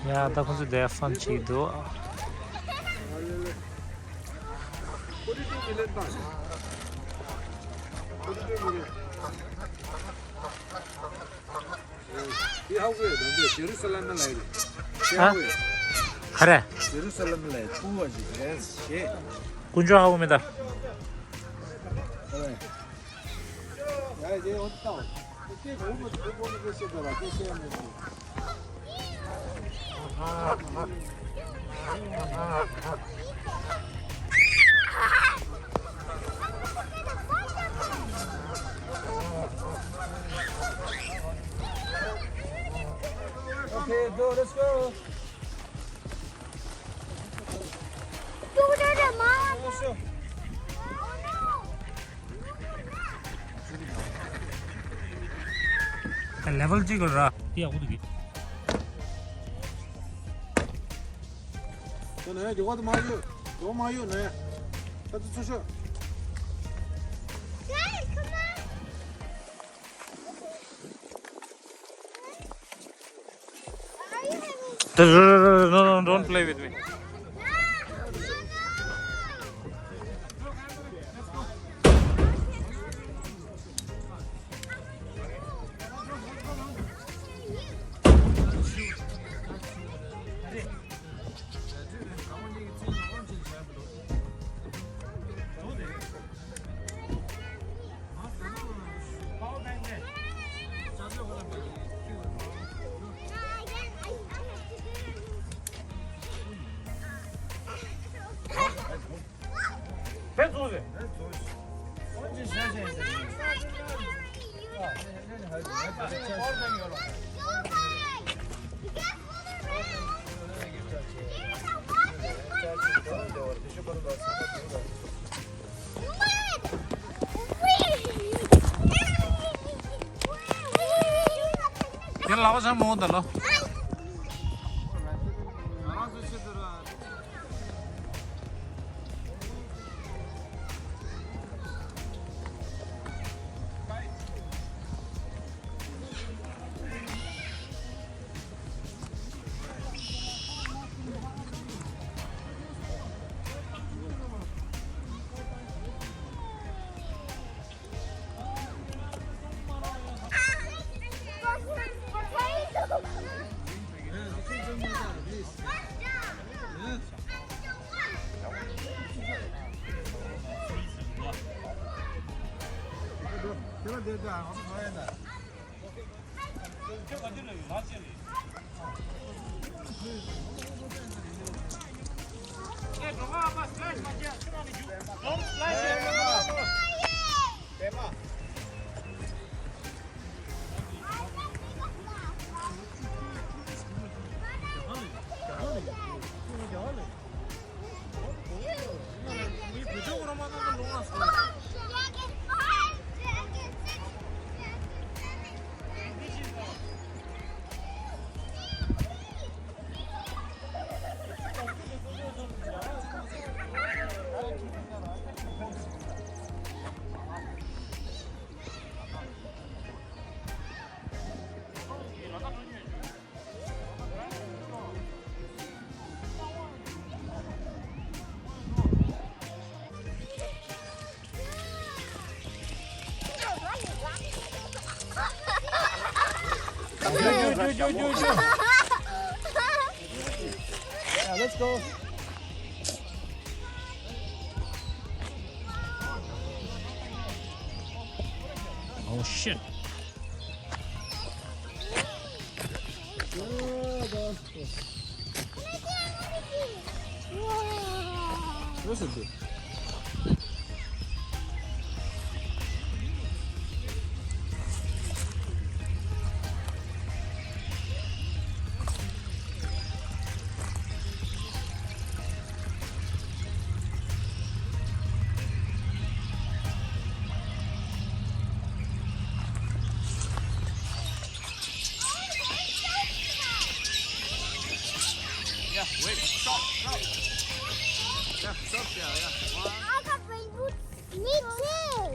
Yeah, that was their fun chido. 그래. 군주하고 옵니다. Okay, go, let's go. 레벨 찍어라. 야, 어디? 네, 저거도 마요. 너 마요, 네. 저도 주셔. No, don't play with me. Cái lẩu sao mua được luôn? Yeah, let's go. Oh shit. What's it do? Yeah, wait, stop. Yeah, stop there, yeah. One. I got rain boots. Me too.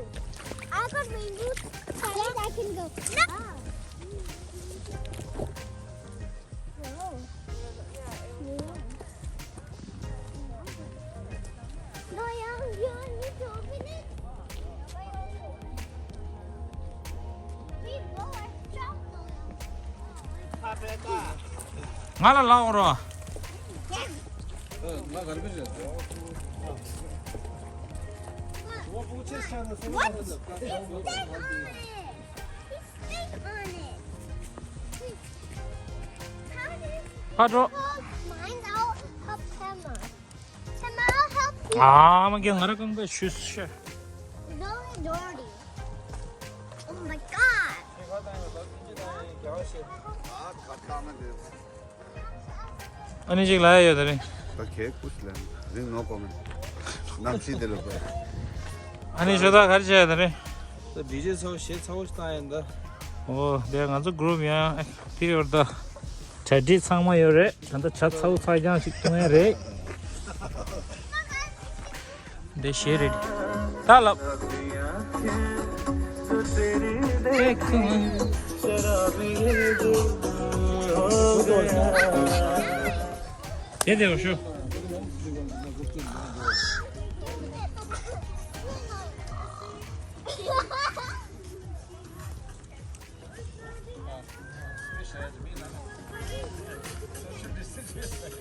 I got rain boots. Yes, I can go. No. 말아 나오라. 나 가르쳐줘. What? It's Stick on it. 봐줘. Mine, I'll help Emma. Emma, I'll help you. 아, 막 그냥 나를 건가 슈스. It's only dirty. Oh my god. 아니 지금 라야 되네. Okay, push them. Then no comment. Nam see the look. 아니 저다 가르쳐야 되네. DJ 사고 시 사고 싶다 했는데. 오, 내가 아주 그룹이야. 필요하다. 자디 상마요래. 간다 차 사고 사장 식동해래. 내 시에리. 달라. 얘들 오쇼.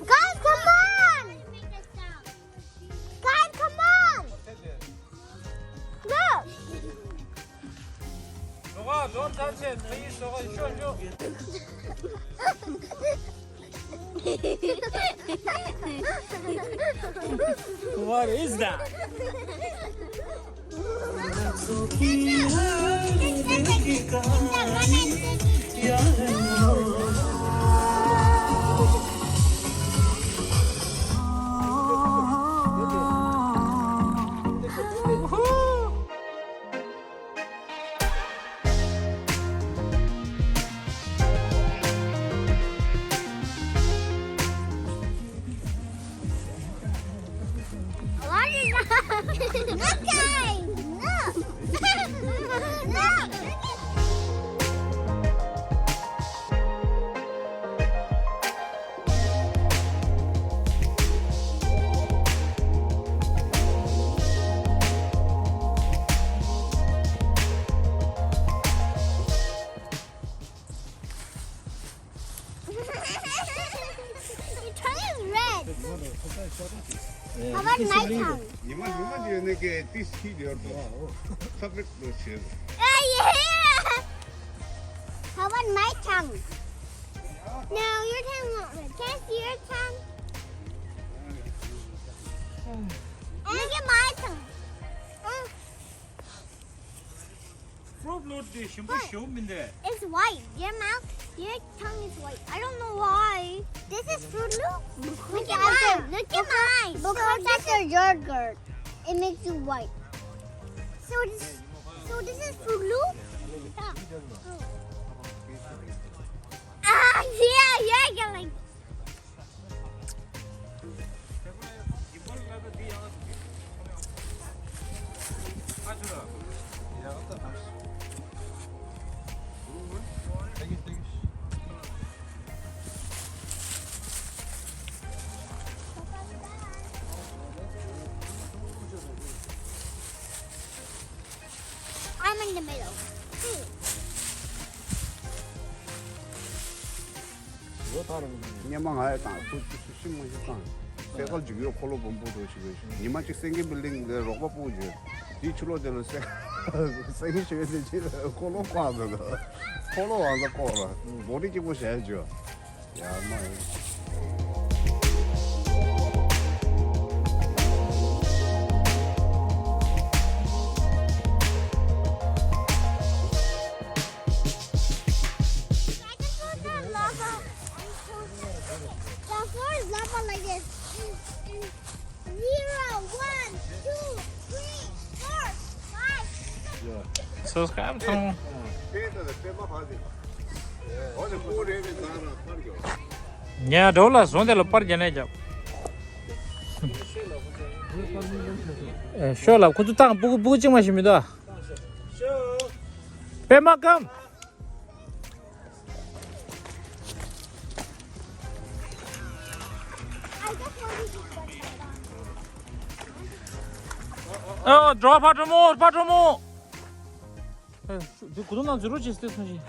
Guys, come on! Guys, come on! Look! 너가 넌 단체 더 있어가 쇼쇼. What is that? What is that? Look, guys! Look! Look! Your tongue is red. How about my tongue? You must make this video. Separate those. Yeah! How about my tongue? No, your tongue won't red. Can I see your tongue? Look at my tongue. 프로블로드 신부 쇼민데. It's white. Your mouth, your tongue is white. I don't know why. This is Fruit Loop. Look at mine. Look at mine. Because that's a yogurt. It makes you white. So this is Fruit Loop. Yeah. Yeah, like. I'm in the middle. Nyamang hai ta, tu sim mo ta. Sekal jigyo kholo bombo do shi. Nima chik sengi building de roba puje. Di chulo de se. Sengi shwe de chi kholo kwa de. Kholo wa za ko la. Mori ji bo sha jo. Ya ma. The floor is lava like this. 0, 1, 2, 3, 4, 5. subscribe 통. 어제 꼬리에 나나 빠르게. 야, 돌아 손대로 빠르잖아, 저. 쇼라 그것도 딱 보고 찍 마십니다. 빼만큼. Draw part more. 구독난 주로 지스테스지.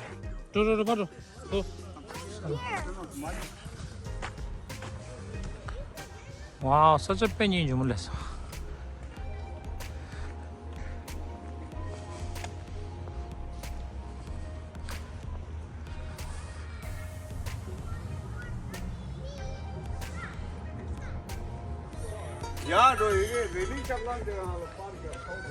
저 봐줘. Wow, such a penny jumeless. 야, 너 이게 레딩 장난 데가 빠르게 하고.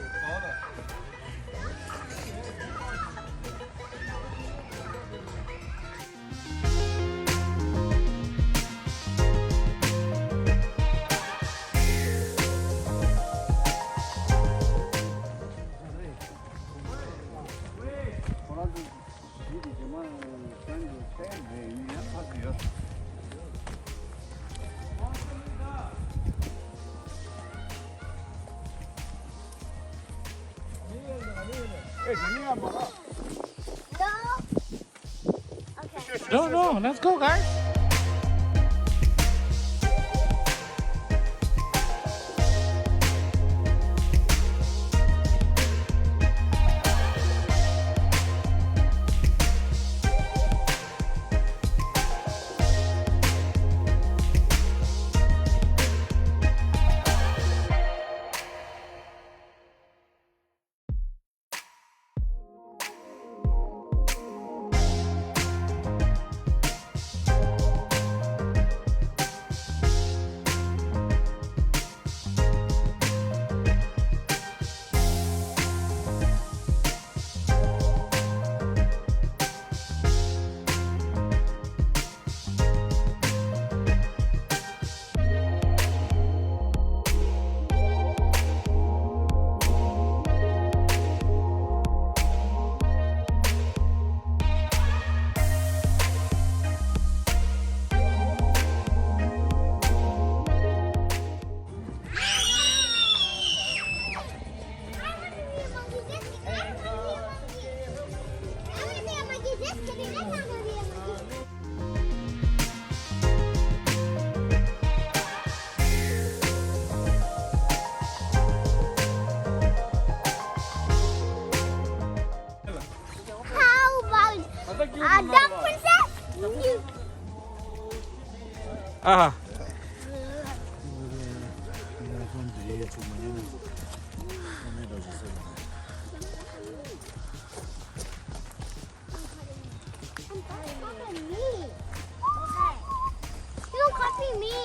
보라도 일이지만 그냥 내 의미야 사실요. No. Okay. No, let's go, guys. Duck princess? You. Ah, Copy me. Okay. Don't copy me.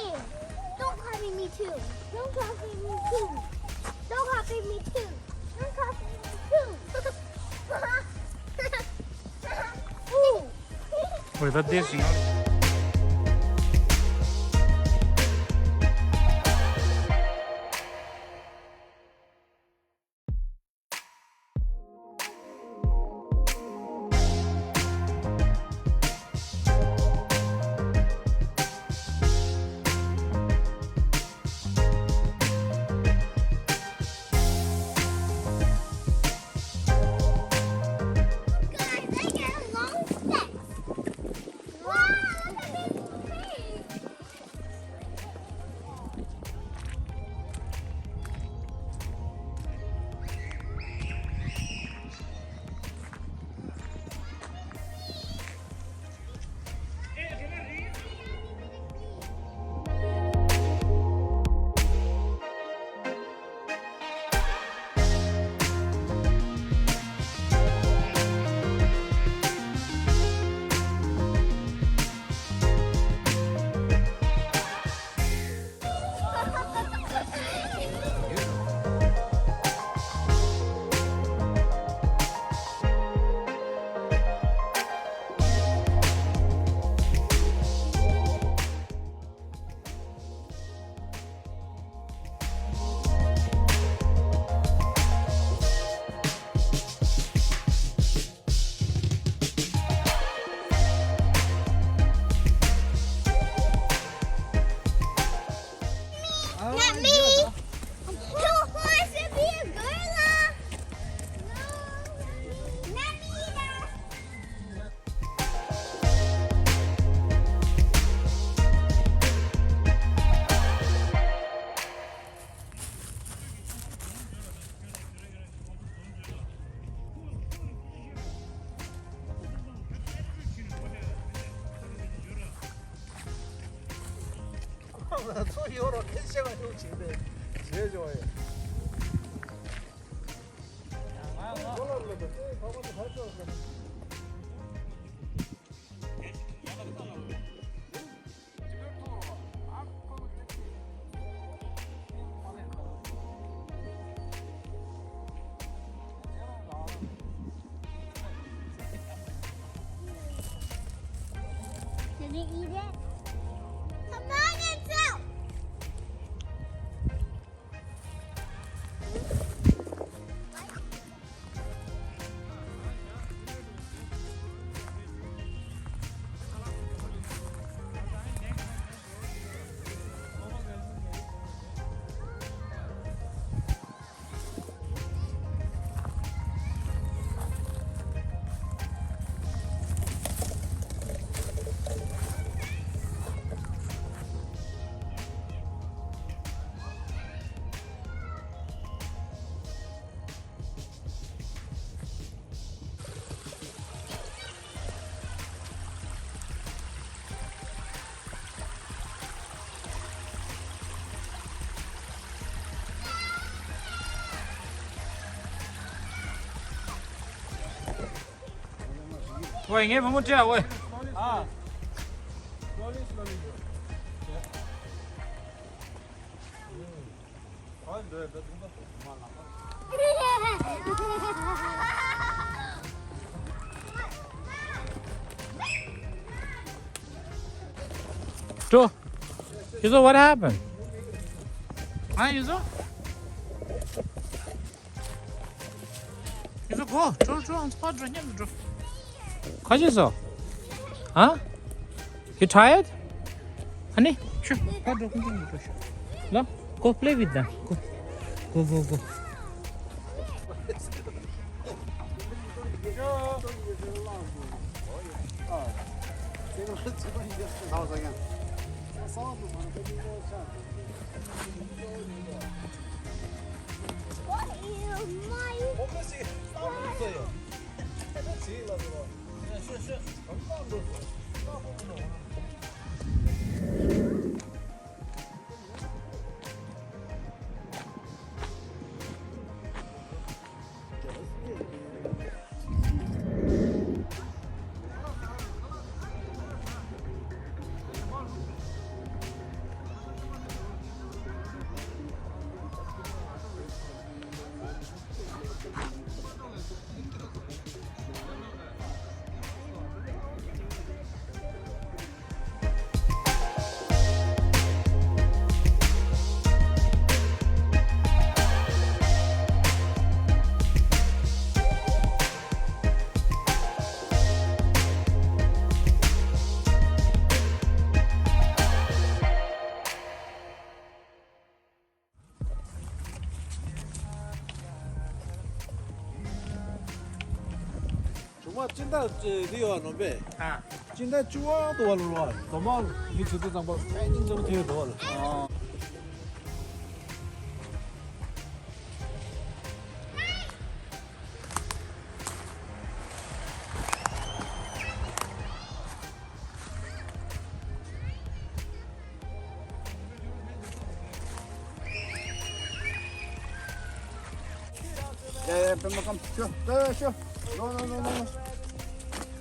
Don't copy me too. Don't copy me too. Don't copy me too. Don't copy me too. Ooh. what about this? Guys, I got a long stick. Wow. 소 이후로 텐션을 지는데 제일 좋아요. Did you eat it? Come on, it's out! 왜 이게 뭐 못해 왜? 아. Joe, Yuzo, what happened? Huh, Yuzo? Yuzo, go. Joe, on spot, Joe. 가졌어? Huh? You tired? Honey? Sure. No? Go play with them. Go. 나와서 그냥. What is my... 홈런스 싸움 있어요. 제일 나서. 쉬. 엄마 불렀어. 정말 찐다 리오 놈배. 아. 찐다 좋아도 warlo. 정말 이 주도 장바 패닝 좀 되어 도. 야, 뱀마 감. 쉬어. No.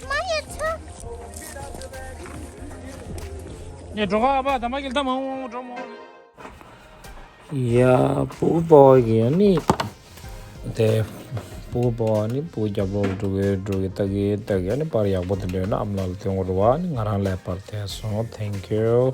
My truck. 얘 들어가 봐. 담아길 담아. 좀. 야, 부버기니. 데 부버니 부자보 두게 tagi ni pariyak bodle na amnal tengorwa ni ngaran le parte so thank you.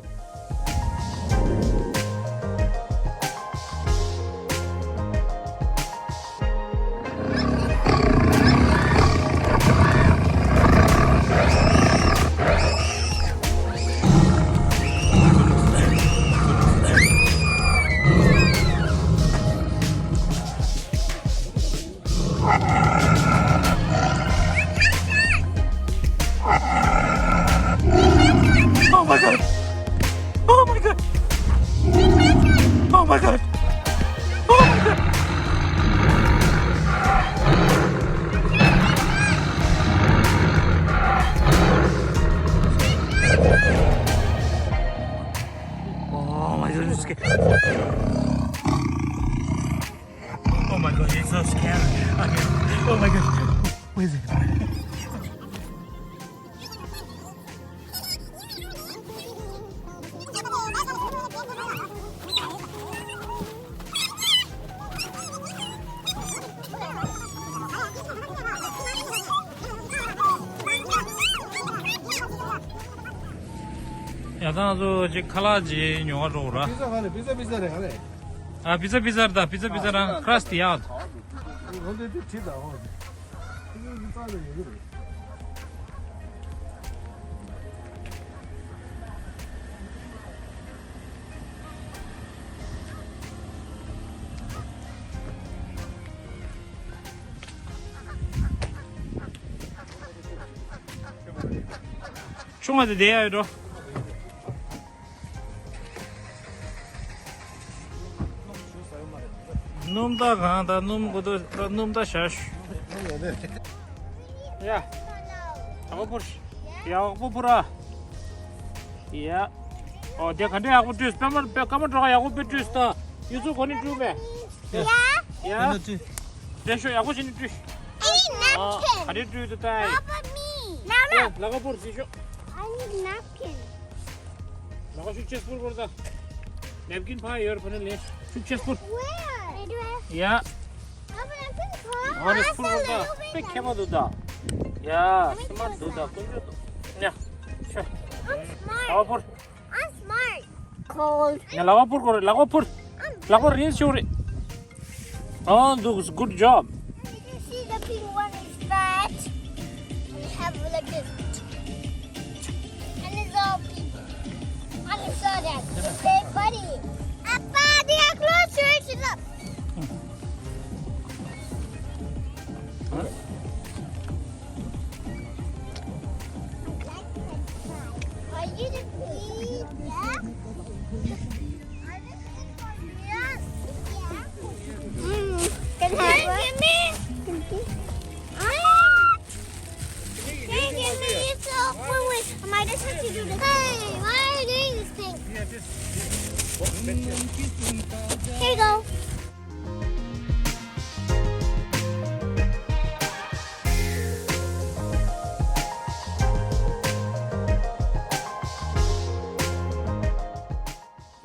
scared. Oh my god, it's so scary. Okay. Oh my god. Where is it? 야, 나도 지 칼라지 녀가 오라. 비싸네 가네. 아, 비자비자다. 비자비자랑 크라스티 아웃. 근데 뒤다. 이거 싸네 이거. 총알이 돼야 이러. 놈다 간다 놈고도 놈다 샤슈. 야, aku push. Ya, aku pura. Iya. Oh, dia kan dia aku terus. Kamu terus aku terus ta. Yusuf kau ni terus me. Yeah? Ya. Dia show aku sini terus. I need Oh, napkin. ada terus tu tay. Papa, me. No, Ya, no. lagu pur sih show. I need napkin. Lagu show chest pur korda. Napkin pha yor panel le. Show chest pur. Where? Ya. Papa, napkin for? Hari pur korda. Pek kema duda. Ya, smart duda. Kunju. Ya. Show. I'm smart. Lagu pur. I'm smart. Cold. Ya lagu pur kor. Lagu pur. Lagu rinse show. Oh, good job. You can see the pink one is fat. And we have like this. And it's all pink. I can saw that. It's very funny. Appa, they are closer. It's up. Are you the pig? Yeah. Can I have one? Give me. Hey, give me this. Wait. I might just have to do this. Hey, why are you doing this thing? Here you go.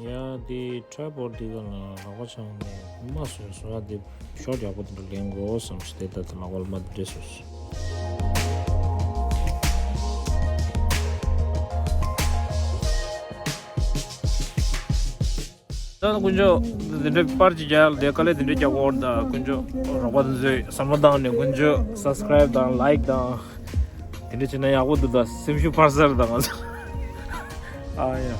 Ya di tripod di kana lagu chang masu so di short ya ko de lengo some state that la wal mad jesus dan kunjo de parti jal de kale de jawor da kunjo robot ze samadan ne kunjo subscribe da like da de chena ya ko da simshu parser da ah ya